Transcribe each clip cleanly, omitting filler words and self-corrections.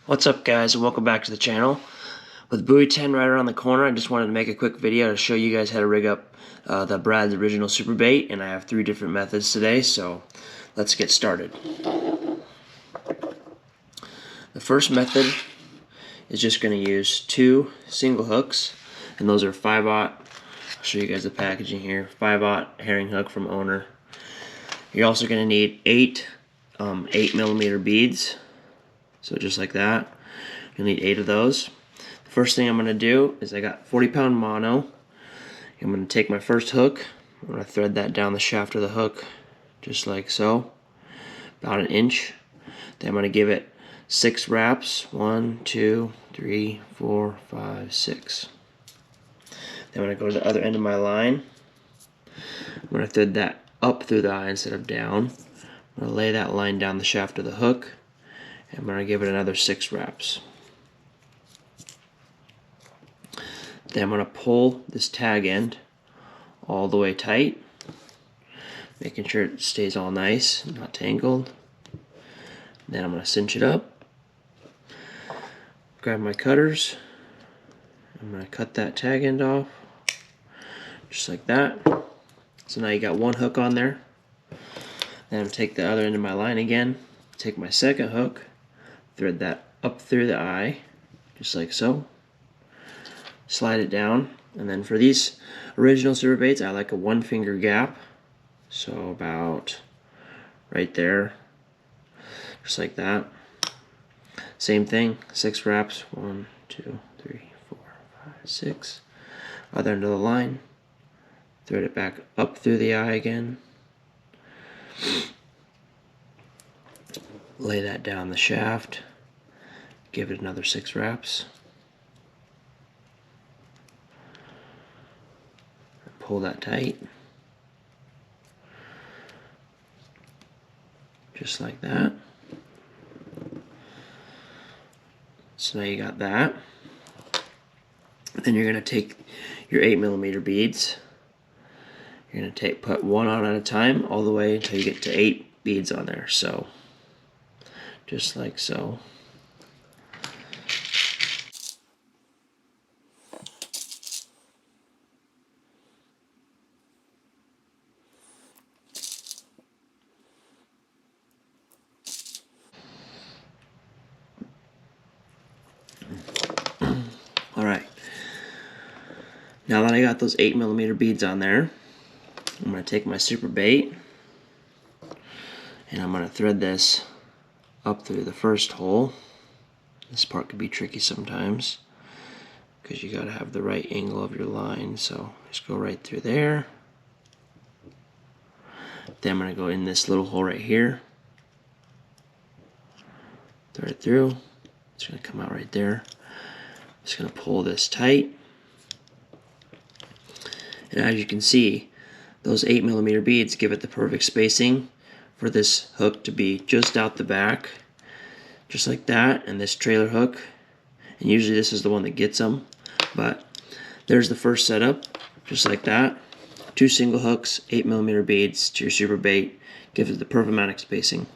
What's up, guys, and welcome back to the channel. With Buoy 10 right around the corner, I just wanted to make a quick video to show you guys how to rig up the Brad's original super bait, and I have 3 different methods today, so let's get started. The first method is just going to use 2 single hooks, and those are 5/0. I'll show you guys the packaging here. 5/0 herring hook from Owner. You're also going to need 8 8mm beads. So just like that, you'll need 8 of those. The first thing I'm going to do is I got 40-pound mono. I'm going to take my first hook. I'm going to thread that down the shaft of the hook, just like so, about 1 inch. Then I'm going to give it 6 wraps. 1, 2, 3, 4, 5, 6. Then I'm going to go to the other end of my line. I'm going to thread that up through the eye instead of down. I'm going to lay that line down the shaft of the hook. I'm going to give it another 6 wraps. Then I'm going to pull this tag end all the way tight, making sure it stays all nice and not tangled. Then I'm going to cinch it up, grab my cutters, I'm going to cut that tag end off, just like that. So now you got 1 hook on there. Then I'm going to take the other end of my line again, take my second hook, thread that up through the eye, just like so. Slide it down, and then for these original super baits, I like a 1-finger gap, so about right there, just like that. Same thing, 6 wraps. 1, 2, 3, 4, 5, 6. Other end of the line, thread it back up through the eye again. Lay that down the shaft, give it another 6 wraps, pull that tight, just like that. So now you got that. Then you're going to take your 8mm beads. You're going to put 1 on at a time all the way until you get to 8 beads on there. So just like so. Alright, now that I got those 8mm beads on there, I'm going to take my super bait and I'm going to thread this up through the first hole. This part could be tricky sometimes because you got to have the right angle of your line, so just go right through there. Then I'm going to go in this little hole right here, thread it through. It's going to come out right there. Just going to pull this tight, and as you can see, those 8mm beads give it the perfect spacing for this hook to be just out the back, just like that, and this trailer hook, and usually this is the one that gets them, but there's the first setup, just like that. 2 single hooks, 8mm beads to your super bait, gives it the perfect amount of spacing.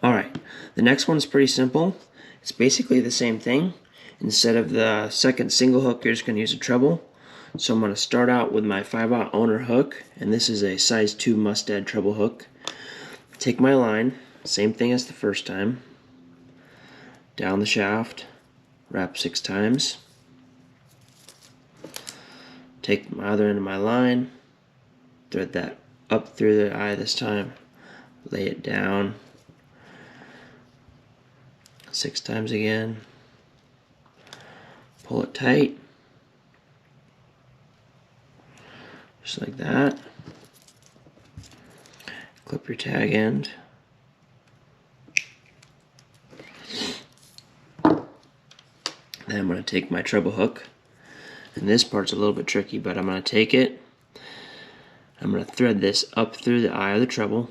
Alright, the next one's pretty simple. It's basically the same thing. Instead of the second single hook, you're just going to use a treble. So I'm going to start out with my 5/0 Owner hook, and this is a size 2 Mustad treble hook. Take my line, same thing as the first time, down the shaft, wrap 6 times. Take my other end of my line, thread that up through the eye this time, lay it down 6 times again, pull it tight, just like that. Clip your tag end. Then I'm going to take my treble hook, and this part's a little bit tricky, but I'm going to take it, I'm going to thread this up through the eye of the treble.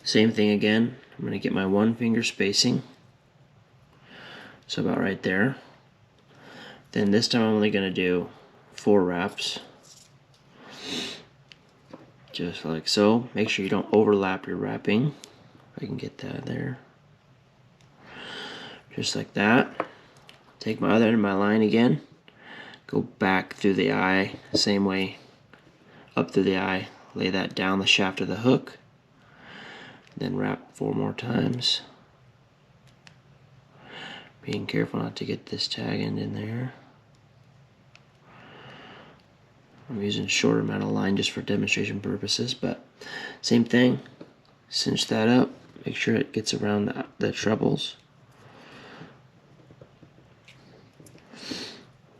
Same thing again, I'm going to get my 1-finger spacing, so about right there. Then this time I'm only going to do 4 wraps, just like so. Make sure you don't overlap your wrapping. If I can get that there. Just like that. Take my other end of my line again. Go back through the eye, same way, up through the eye. Lay that down the shaft of the hook. Then wrap 4 more times. Being careful not to get this tag end in there. I'm using a shorter amount of line just for demonstration purposes, but same thing. Cinch that up. Make sure it gets around the trebles.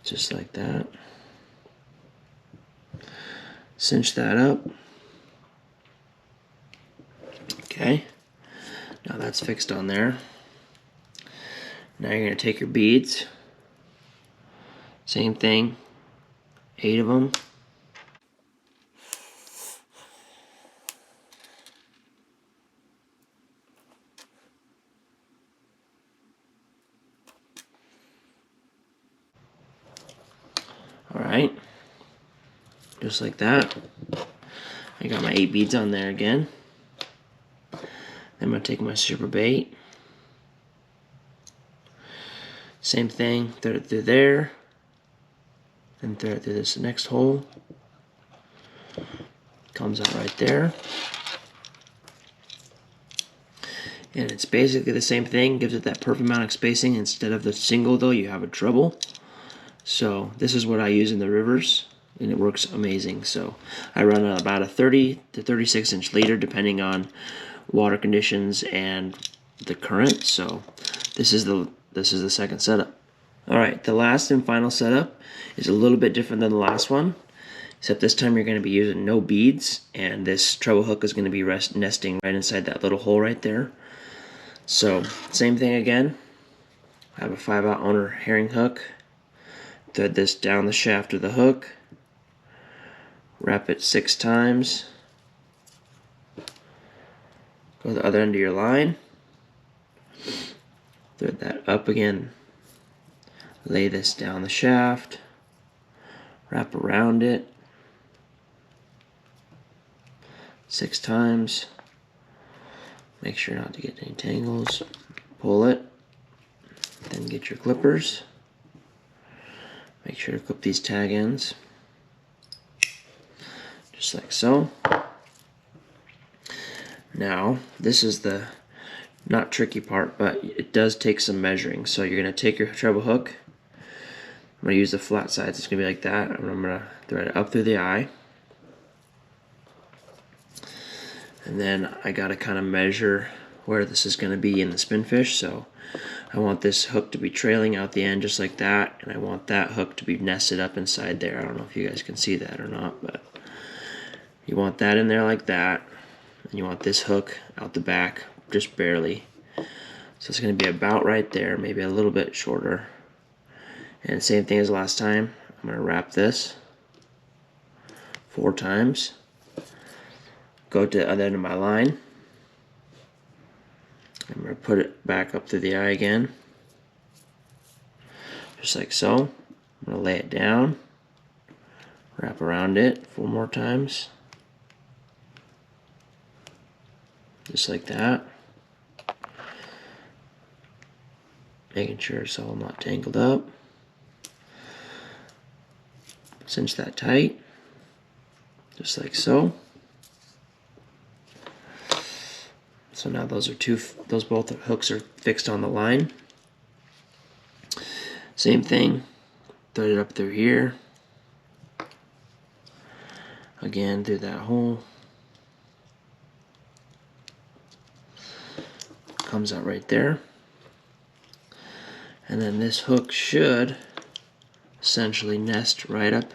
Just like that. Cinch that up. Okay. Now that's fixed on there. Now you're going to take your beads. Same thing. 8 of them. Alright, just like that. I got my 8 beads on there again. Then I'm going to take my super bait. Same thing, thread it through there. Then thread it through this next hole. Comes out right there. And it's basically the same thing, gives it that perfect amount of spacing. Instead of the single though, you have a treble. So this is what I use in the rivers, and it works amazing. So I run about a 30 to 36 inch leader depending on water conditions and the current. So this is the second setup. Alright, the last and final setup is a little bit different than the last one, except this time you're going to be using no beads, and this treble hook is going to be nesting right inside that little hole right there. So same thing again. I have a 5/0 owner herring hook. Thread this down the shaft of the hook, wrap it 6 times, go to the other end of your line, thread that up again, lay this down the shaft, wrap around it 6 times, make sure not to get any tangles, pull it, then get your clippers. Make sure to clip these tag ends, just like so. Now, this is the not tricky part, but it does take some measuring. So you're going to take your treble hook. I'm going to use the flat sides. It's going to be like that. And I'm going to thread it up through the eye. And then I got to kind of measure where this is going to be in the spinfish. So I want this hook to be trailing out the end just like that, and I want that hook to be nested up inside there. I don't know if you guys can see that or not, but you want that in there like that, and you want this hook out the back just barely. So it's going to be about right there, maybe a little bit shorter. And same thing as last time, I'm going to wrap this 4 times, go to the other end of my line. I'm going to put it back up through the eye again, just like so. I'm going to lay it down, wrap around it 4 more times, just like that, making sure it's all not tangled up. Cinch that tight, just like so. So now those both hooks are fixed on the line. Same thing, thread it up through here. Again, through that hole. Comes out right there. And then this hook should essentially nest right up.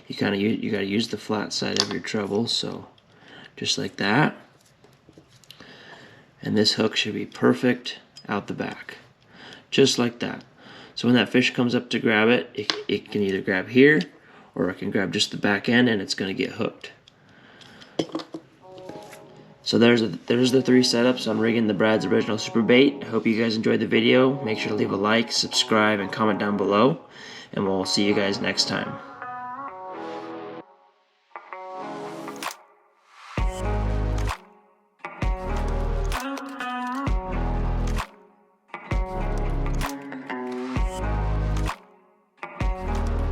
You gotta use the flat side of your treble, so just like that. And this hook should be perfect out the back, just like that. So when that fish comes up to grab it, it can either grab here or it can grab just the back end, and it's going to get hooked. So there's the 3 setups on rigging the Brad's Original Super Bait. I hope you guys enjoyed the video. Make sure to leave a like, subscribe, and comment down below, and we'll see you guys next time.